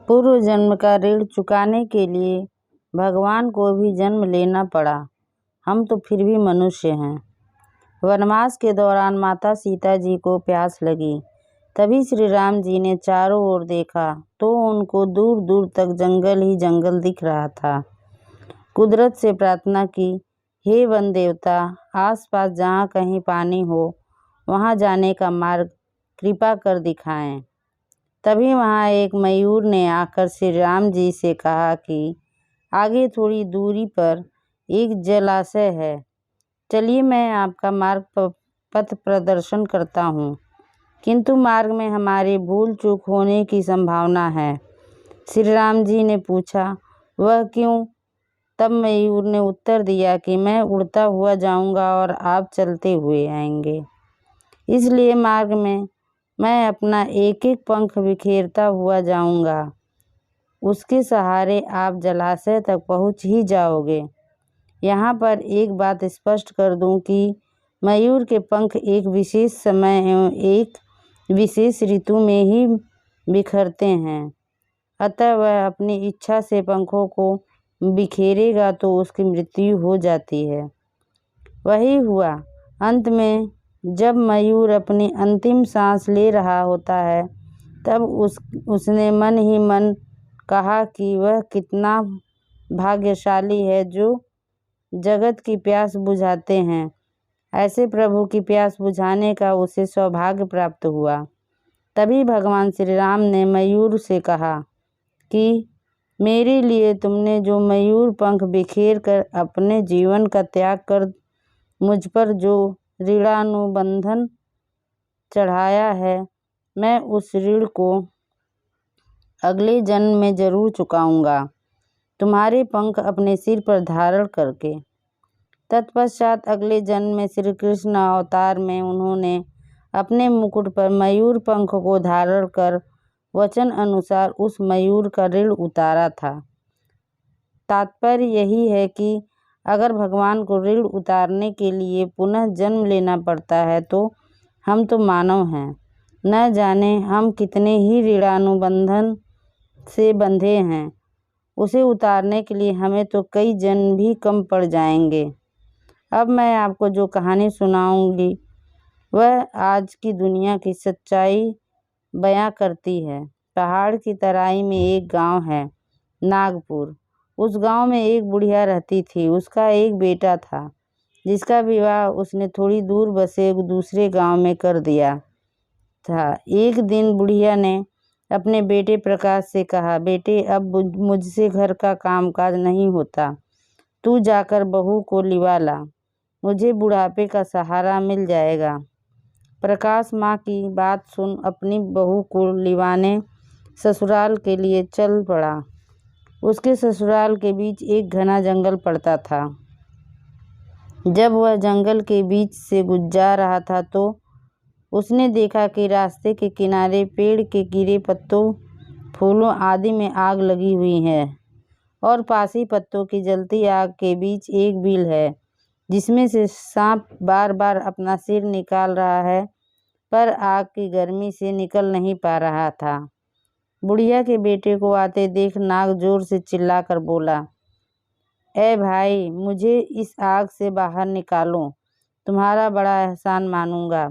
पूर्व जन्म का ऋण चुकाने के लिए भगवान को भी जन्म लेना पड़ा। हम तो फिर भी मनुष्य हैं। वनवास के दौरान माता सीता जी को प्यास लगी। तभी श्री राम जी ने चारों ओर देखा तो उनको दूर दूर तक जंगल ही जंगल दिख रहा था। कुदरत से प्रार्थना की, हे वन देवता, आसपास जहाँ कहीं पानी हो वहाँ जाने का मार्ग कृपा कर दिखाएं। तभी वहाँ एक मयूर ने आकर श्री राम जी से कहा कि आगे थोड़ी दूरी पर एक जलाशय है, चलिए मैं आपका मार्ग पथ प्रदर्शन करता हूँ, किंतु मार्ग में हमारी भूल चूक होने की संभावना है। श्री राम जी ने पूछा, वह क्यों? तब मयूर ने उत्तर दिया कि मैं उड़ता हुआ जाऊंगा और आप चलते हुए आएंगे, इसलिए मार्ग में मैं अपना एक एक पंख बिखेरता हुआ जाऊंगा। उसके सहारे आप जलाशय तक पहुंच ही जाओगे। यहाँ पर एक बात स्पष्ट कर दूं कि मयूर के पंख एक विशेष समय एवं एक विशेष ऋतु में ही बिखरते हैं, अतः वह अपनी इच्छा से पंखों को बिखेरेगा तो उसकी मृत्यु हो जाती है। वही हुआ। अंत में जब मयूर अपनी अंतिम सांस ले रहा होता है तब उसने मन ही मन कहा कि वह कितना भाग्यशाली है जो जगत की प्यास बुझाते हैं। ऐसे प्रभु की प्यास बुझाने का उसे सौभाग्य प्राप्त हुआ। तभी भगवान श्री राम ने मयूर से कहा कि मेरे लिए तुमने जो मयूर पंख बिखेर कर अपने जीवन का त्याग कर मुझ पर जो ऋणानुबंधन चढ़ाया है, मैं उस ऋण को अगले जन्म में जरूर चुकाऊंगा, तुम्हारे पंख अपने सिर पर धारण करके। तत्पश्चात अगले जन्म में श्री कृष्ण अवतार में उन्होंने अपने मुकुट पर मयूर पंख को धारण कर वचन अनुसार उस मयूर का ऋण उतारा था। तात्पर्य यही है कि अगर भगवान को ऋण उतारने के लिए पुनः जन्म लेना पड़ता है तो हम तो मानव हैं, न जाने हम कितने ही ऋणानुबंधन से बंधे हैं। उसे उतारने के लिए हमें तो कई जन्म भी कम पड़ जाएंगे। अब मैं आपको जो कहानी सुनाऊंगी वह आज की दुनिया की सच्चाई बयां करती है। पहाड़ की तराई में एक गांव है, नागपुर। उस गांव में एक बुढ़िया रहती थी। उसका एक बेटा था जिसका विवाह उसने थोड़ी दूर बसे एक दूसरे गांव में कर दिया था। एक दिन बुढ़िया ने अपने बेटे प्रकाश से कहा, बेटे अब मुझसे घर का कामकाज नहीं होता, तू जाकर बहू को लिवा ला, मुझे बुढ़ापे का सहारा मिल जाएगा। प्रकाश माँ की बात सुन अपनी बहू को लिवाने ससुराल के लिए चल पड़ा। उसके ससुराल के बीच एक घना जंगल पड़ता था। जब वह जंगल के बीच से जा रहा था तो उसने देखा कि रास्ते के किनारे पेड़ के गिरे पत्तों, फूलों आदि में आग लगी हुई है और पास ही पत्तों की जलती आग के बीच एक बिल है जिसमें से सांप बार बार अपना सिर निकाल रहा है, पर आग की गर्मी से निकल नहीं पा रहा था। बुढ़िया के बेटे को आते देख नाग जोर से चिल्लाकर बोला, ए भाई, मुझे इस आग से बाहर निकालो, तुम्हारा बड़ा एहसान मानूंगा।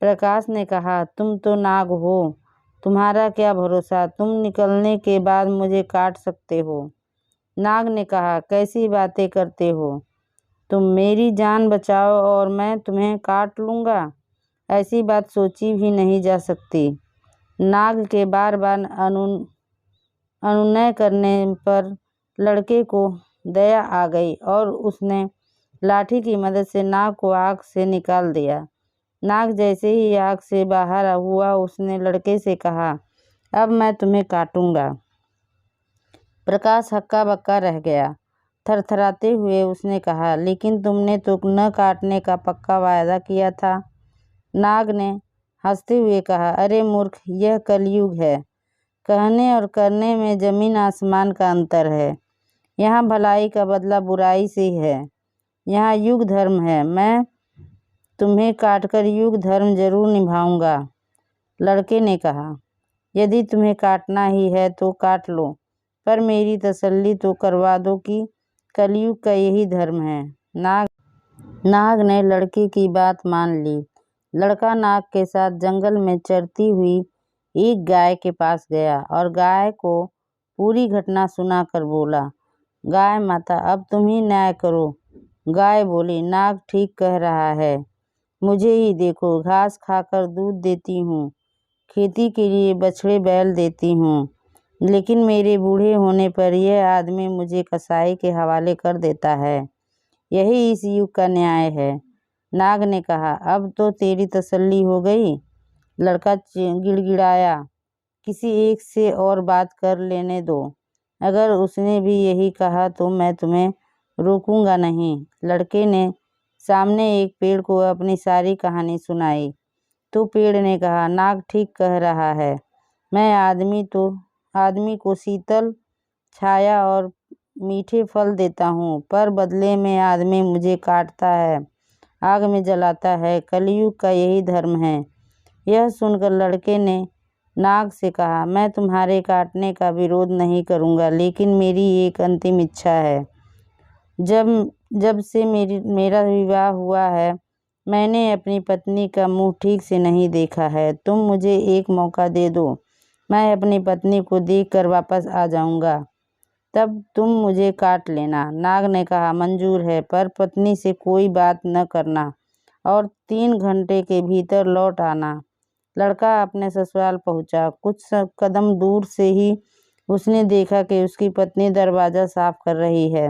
प्रकाश ने कहा, तुम तो नाग हो, तुम्हारा क्या भरोसा, तुम निकलने के बाद मुझे काट सकते हो। नाग ने कहा, कैसी बातें करते हो, तुम मेरी जान बचाओ और मैं तुम्हें काट लूँगा, ऐसी बात सोची भी नहीं जा सकती। नाग के बार बार अनुनय करने पर लड़के को दया आ गई और उसने लाठी की मदद से नाग को आग से निकाल दिया। नाग जैसे ही आग से बाहर हुआ उसने लड़के से कहा, अब मैं तुम्हें काटूंगा। प्रकाश हक्का बक्का रह गया। थरथराते हुए उसने कहा, लेकिन तुमने तो न काटने का पक्का वायदा किया था। नाग ने हंसते हुए कहा, अरे मूर्ख, यह कलयुग है, कहने और करने में जमीन आसमान का अंतर है। यहाँ भलाई का बदला बुराई से है, यहाँ युग धर्म है, मैं तुम्हें काटकर युग धर्म जरूर निभाऊंगा। लड़के ने कहा, यदि तुम्हें काटना ही है तो काट लो, पर मेरी तसल्ली तो करवा दो कि कलयुग का यही धर्म है। नाग ने लड़के की बात मान ली। लड़का नाग के साथ जंगल में चरती हुई एक गाय के पास गया और गाय को पूरी घटना सुनाकर बोला, गाय माता, अब तुम ही न्याय करो। गाय बोली, नाग ठीक कह रहा है, मुझे ही देखो, घास खाकर दूध देती हूँ, खेती के लिए बछड़े बैल देती हूँ, लेकिन मेरे बूढ़े होने पर यह आदमी मुझे कसाई के हवाले कर देता है। यही इस युग का न्याय है। नाग ने कहा, अब तो तेरी तसल्ली हो गई। लड़का गिड़गिड़ाया, किसी एक से और बात कर लेने दो, अगर उसने भी यही कहा तो मैं तुम्हें रोकूंगा नहीं। लड़के ने सामने एक पेड़ को अपनी सारी कहानी सुनाई तो पेड़ ने कहा, नाग ठीक कह रहा है, मैं आदमी को शीतल छाया और मीठे फल देता हूँ, पर बदले में आदमी मुझे काटता है, आग में जलाता है। कलयुग का यही धर्म है। यह सुनकर लड़के ने नाग से कहा, मैं तुम्हारे काटने का विरोध नहीं करूँगा, लेकिन मेरी एक अंतिम इच्छा है। जब से मेरा विवाह हुआ है, मैंने अपनी पत्नी का मुंह ठीक से नहीं देखा है। तुम मुझे एक मौका दे दो, मैं अपनी पत्नी को देखकर वापस आ जाऊंगा, तब तुम मुझे काट लेना। नाग ने कहा, मंजूर है, पर पत्नी से कोई बात न करना और 3 घंटे के भीतर लौट आना। लड़का अपने ससुराल पहुंचा। कुछ कदम दूर से ही उसने देखा कि उसकी पत्नी दरवाज़ा साफ कर रही है।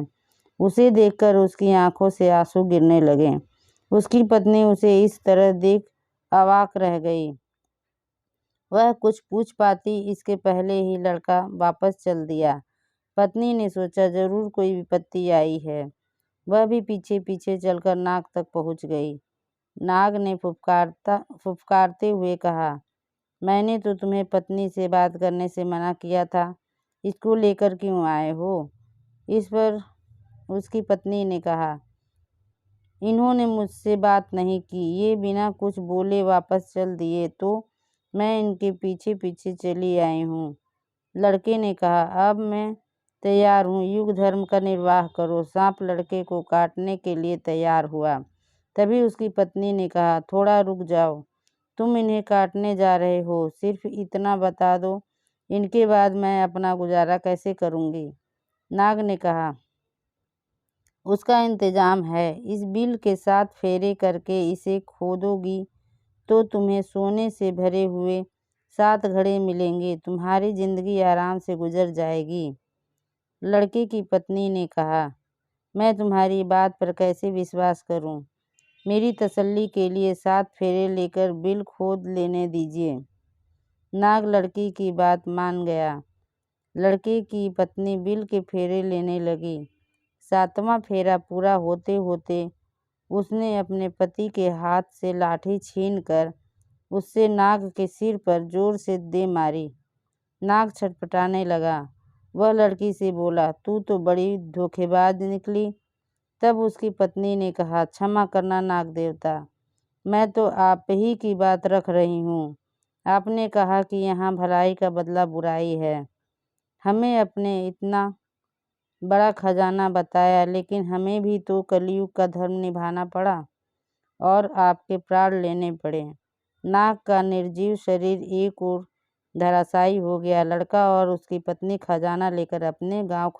उसे देखकर उसकी आंखों से आंसू गिरने लगे। उसकी पत्नी उसे इस तरह देख अवाक रह गई। वह कुछ पूछ पाती इसके पहले ही लड़का वापस चल दिया। पत्नी ने सोचा, जरूर कोई विपत्ति आई है। वह भी पीछे पीछे चलकर नाग तक पहुंच गई। नाग ने फुफकारते हुए कहा, मैंने तो तुम्हें पत्नी से बात करने से मना किया था, इसको लेकर क्यों आए हो? इस पर उसकी पत्नी ने कहा, इन्होंने मुझसे बात नहीं की, ये बिना कुछ बोले वापस चल दिए तो मैं इनके पीछे पीछे चली आई हूँ। लड़के ने कहा, अब मैं तैयार हूँ, युग धर्म का निर्वाह करो। सांप लड़के को काटने के लिए तैयार हुआ। तभी उसकी पत्नी ने कहा, थोड़ा रुक जाओ, तुम इन्हें काटने जा रहे हो, सिर्फ इतना बता दो, इनके बाद मैं अपना गुजारा कैसे करूँगी? नाग ने कहा, उसका इंतजाम है। इस बिल के 7 फेरे करके इसे खोदोगी तो तुम्हें सोने से भरे हुए 7 घड़े मिलेंगे, तुम्हारी जिंदगी आराम से गुजर जाएगी। लड़के की पत्नी ने कहा, मैं तुम्हारी बात पर कैसे विश्वास करूं? मेरी तसल्ली के लिए 7 फेरे लेकर बिल खोद लेने दीजिए। नाग लड़की की बात मान गया। लड़के की पत्नी बिल के फेरे लेने लगी। 7वां फेरा पूरा होते होते उसने अपने पति के हाथ से लाठी छीनकर उससे नाग के सिर पर जोर से दे मारी। नाग छटपटाने लगा। वह लड़की से बोला, तू तो बड़ी धोखेबाज निकली। तब उसकी पत्नी ने कहा, क्षमा करना नाग देवता, मैं तो आप ही की बात रख रही हूँ। आपने कहा कि यहाँ भलाई का बदला बुराई है। हमें अपने इतना बड़ा खजाना बताया, लेकिन हमें भी तो कलयुग का धर्म निभाना पड़ा और आपके प्राण लेने पड़े। नाग का निर्जीव शरीर एक ओर धराशायी हो गया। लड़का और उसकी पत्नी खजाना लेकर अपने गांव